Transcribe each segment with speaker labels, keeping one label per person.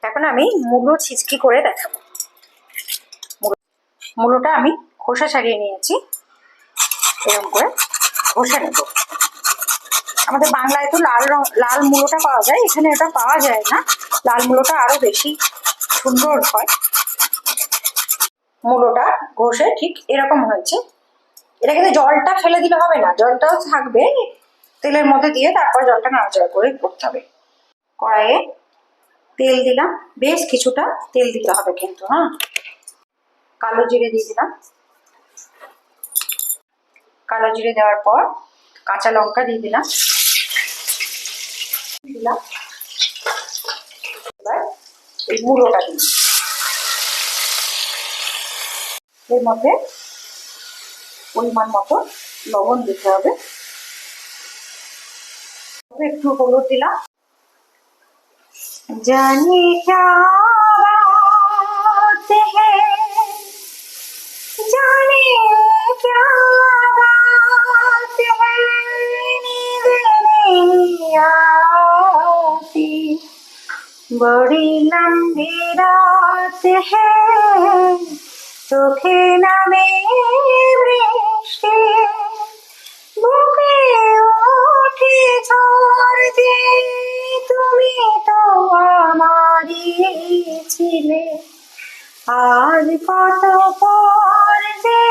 Speaker 1: এখন আমি মূলো ছিচকি করে দেখাবো। মূলোটা আমি খোসা ছাড়িয়ে নিয়েছি, এরকম করে ঘষে নেব। আমাদের বাংলায় তো লাল মূলোটা পাওয়া যায়, এখানে এটা পাওয়া যায় না। লাল মূলোটা আরো বেশি সুন্দর হয়। মূলোটা ঘষে ঠিক এরকম হয়েছে। এটা কিন্তু জলটা ফেলে দিলে হবে না, জলটাও থাকবে তেলের মধ্যে দিয়ে, তারপর জলটা নাড়াচাড়া করে করতে হবে। কড়াইয়ে তেল দিলাম, বেশ কিছুটা তেল দিতে হবে কিন্তু। হ্যাঁ, কালো জিরে দিয়ে দিলাম। কালো জিরে দেওয়ার পর কাঁচা লঙ্কা দিয়ে দিলাম। এবার এই মূলোটা দিই, এর মধ্যে পরিমাণ মতো লবণ দিতে হবে, একটু হলুদ দিলাম। জানি क्या बात है, जाने क्या बात है, नींद नहीं आती, बड़ी लंबी रात है, চোখে নামে বৃষ্টি, বুকে ওঠে ঝড় যে, তুমি তো আমারই ছিলে। আজ কত পর যে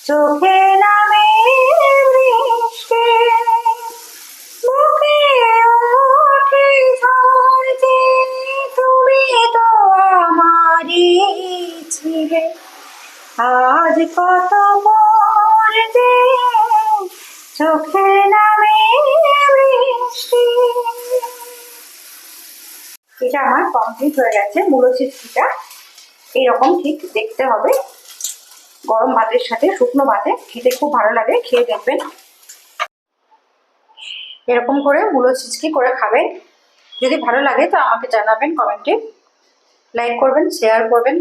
Speaker 1: চোখে নামে বৃষ্টি, বুকে ওঠে ঝড় যে, তুমি তো আমারই ছিলে। আজ কত পর যে চোখে নামে বৃষ্টি। এটা আমার কমপ্লিট হয়ে গেছে। মূলো ছিচকিটা এইরকম ঠিক দেখতে হবে। গরম ভাতের সাথে, শুকনো ভাতে খেতে খুব ভালো লাগে, খেয়ে দেখবেন। এরকম করে মূলো ছিচকি করে খাবেন। যদি ভালো লাগে তো আমাকে জানাবেন কমেন্টে। লাইক করবেন, শেয়ার করবেন,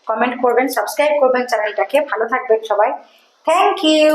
Speaker 1: কমেন্ট করবেন, সাবস্ক্রাইব করবেন চ্যানেলটাকে। ভালো থাকবেন সবাই। Thank you.